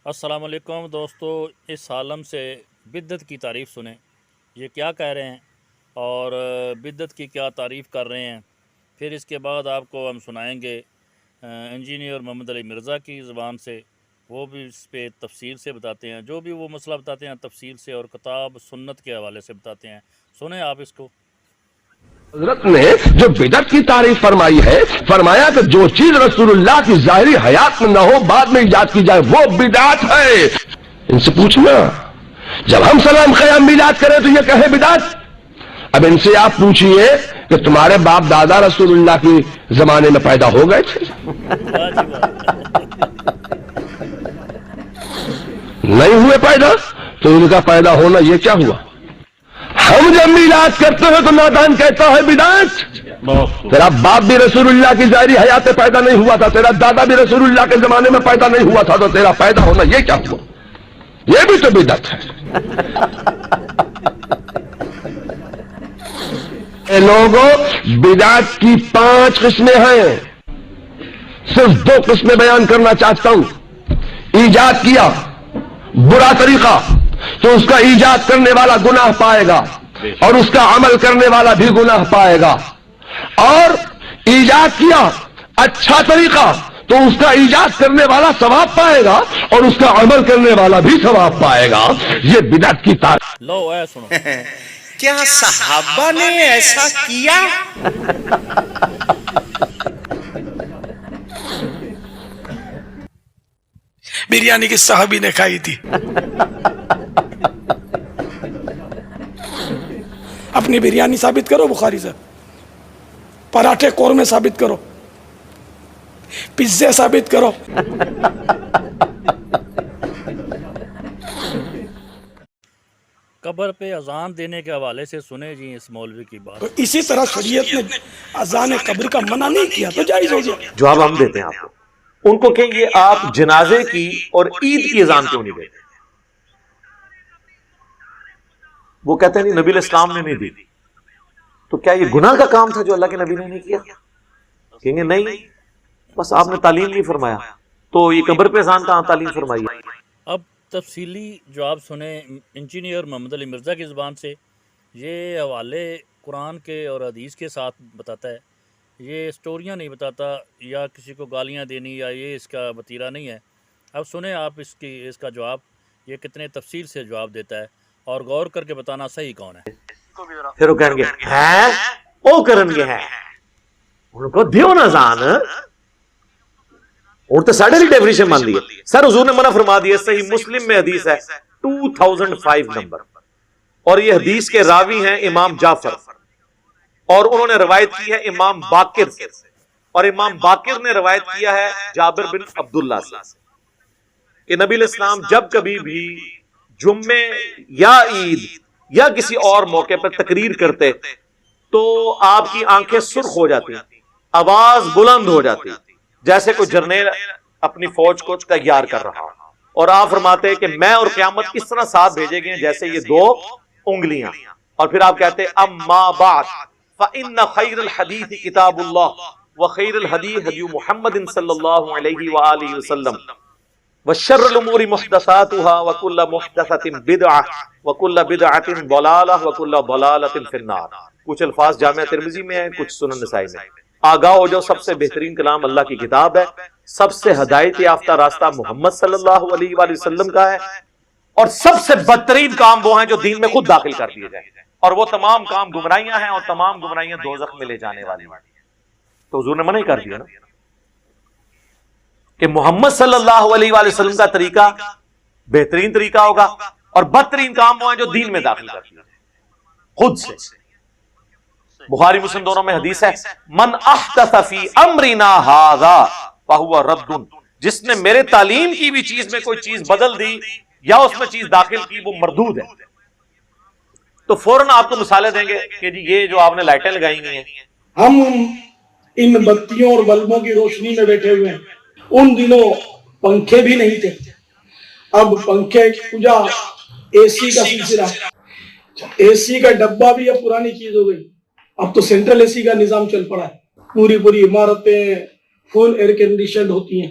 السلام علیکم دوستو، اس عالم سے بدعت کی تعریف سنیں، یہ کیا کہہ رہے ہیں اور بدعت کی کیا تعریف کر رہے ہیں۔ پھر اس کے بعد آپ کو ہم سنائیں گے انجینئر محمد علی مرزا کی زبان سے، وہ بھی اس پہ تفصیل سے بتاتے ہیں، جو بھی وہ مسئلہ بتاتے ہیں تفصیل سے اور کتاب سنت کے حوالے سے بتاتے ہیں۔ سنیں آپ اس کو۔ حضرت نے جو بدعت کی تعریف فرمائی ہے، فرمایا کہ جو چیز رسول اللہ کی ظاہری حیات میں نہ ہو بعد میں ایجاد کی جائے وہ بدعت ہے۔ ان سے پوچھنا جب ہم سلام قیام میلاد کریں تو یہ کہے بدعت۔ اب ان سے آپ پوچھئے کہ تمہارے باپ دادا رسول اللہ کی زمانے میں پیدا ہو گئے تھے؟ نہیں ہوئے پیدا، تو ان کا پیدا ہونا یہ کیا ہوا؟ ہم جب میلاد کرتے ہیں تو نادان کہتا ہے بدعت۔ تیرا باپ بھی رسول اللہ کی ظاہری حیات میں پیدا نہیں ہوا تھا، تیرا دادا بھی رسول اللہ کے زمانے میں پیدا نہیں ہوا تھا، تو تیرا پیدا ہونا یہ کیا ہوا؟ یہ بھی تو بدعت ہے۔ اے لوگوں، بدعت کی 5 قسمیں ہیں، صرف 2 قسمیں بیان کرنا چاہتا ہوں۔ ایجاد کیا برا طریقہ تو اس کا ایجاد کرنے والا گناہ پائے گا اور اس کا عمل کرنے والا بھی گناہ پائے گا، اور ایجاد کیا اچھا طریقہ تو اس کا ایجاد کرنے والا ثواب پائے گا اور اس کا عمل کرنے والا بھی ثواب پائے گا۔ یہ بدعت کی تعریف۔ لو اے سنو، کیا صحابہ نے ایسا کیا؟ بریانی کی صحابی نے کھائی تھی۔ اپنی بریانی ثابت کرو بخاری سے، پراٹھے قورمے ثابت کرو، پیزے ثابت کرو۔ قبر پہ اذان دینے کے حوالے سے سنے جی اس مولوی کی بات۔ تو اسی طرح شریعت نے اذان قبر کا منع نہیں کیا تو جائز ہو گیا۔ جواب ہم دیتے ہیں آپ کو، ان کو کہیں گے آپ جنازے کی اور عید کی اذان کیوں نہیں دیتے؟ وہ کہتے ہیں نہیں، نبی الاسلام نے نہیں دی۔ تو کیا یہ گناہ کا کام تھا جو اللہ کے نبی نے نہیں کیا؟ کہیں گے نہیں، بس آپ نے تعلیم نہیں فرمایا۔ تو یہ قبر پہ اذان کہاں تعلیم فرمائی؟ اب تفصیلی جواب سنیں انجینئر محمد علی مرزا کی زبان سے۔ یہ حوالے قرآن کے اور حدیث کے ساتھ بتاتا ہے، یہ اسٹوریاں نہیں بتاتا یا کسی کو گالیاں دینی یا یہ اس کا وتیرہ نہیں ہے۔ اب سنیں آپ اس کا جواب، یہ کتنے تفصیل سے جواب دیتا ہے اور غور کر کے بتانا صحیح کون ہے۔ پھر وہ کہیں گے ہیں وہ کرن گے ہیں، ان کو دیو نہ زان، اور تو ساڑھے لی ڈیفینیشن مان لیے۔ سر حضور نے منع فرما دیا، صحیح مسلم میں حدیث ہے 2005 نمبر، اور یہ حدیث کے راوی ہیں امام جعفر، اور انہوں نے روایت کی ہے امام باقر سے، اور امام باقر نے روایت کیا ہے جابر بن عبداللہ سے کہ نبی علیہ السلام جب کبھی بھی جمعے یا عید یا کسی اور موقع پر تقریر کرتے تو آپ کی آنکھیں سرخ ہو جاتی، آواز بلند ہو جاتی، جیسے کوئی جرنیل اپنی فوج کو تیار کر رہا، اور آپ فرماتے کہ میں اور قیامت اس طرح ساتھ بھیجے گئے جیسے یہ 2 انگلیاں، اور پھر آپ کہتے اما بعد فإن خیر الحدیث کتاب اللہ وخیر الہدی ہدی محمد صلی اللہ علیہ وآلہ وسلم وشر الامور محدثاتها وکل محدثۃ بدعہ وکل بدعۃ ضلالہ وکل ضلالۃ فی النار۔ کچھ الفاظ جامعہ ترمذی میں ہیں، کچھ سنن نسائی میں۔ آگاہ ہو جاؤ، سب سے بہترین کلام اللہ کی کتاب ہے، سب سے ہدایت یافتہ راستہ محمد صلی اللہ علیہ وآلہ وسلم کا ہے، اور سب سے بدترین کام وہ ہیں جو دین میں خود داخل کر دیے جائیں، اور وہ تمام کام گمراہیاں ہیں، اور تمام گمراہیاں دوزخ میں لے جانے والی ہیں۔ تو حضور نے منع ہی کر دیا نا کہ محمد صلی اللہ علیہ وآلہ وسلم کا طریقہ بہترین طریقہ ہوگا، اور بدترین کام وہ ہیں جو دین میں داخل کر دیے خود سے۔ بخاری مسلم دونوں میں حدیث ہے من احدث فی امرنا ھذا فہو رد، جس نے میرے تعلیم کی بھی چیز میں کوئی چیز بدل دی یا اس میں چیز داخل کی وہ مردود ہے۔ تو فوراً آپ کو مثالیں دیں گے کہ جی یہ جو آپ نے لائٹیں لگائی ہوئی ہیں، ہم ان بتیوں اور بلبوں کی روشنی میں بیٹھے ہوئے ہیں، ان دنوں پنکھے بھی نہیں تھے، اب پنکھے پوجا، اے سی کا سلسلہ، اے سی کا ڈبہ بھی اب پرانی چیز ہو گئی، اب تو سینٹرل اے سی کا نظام چل پڑا ہے، پوری عمارتیں فل ایئر کنڈیشنڈ ہوتی ہیں۔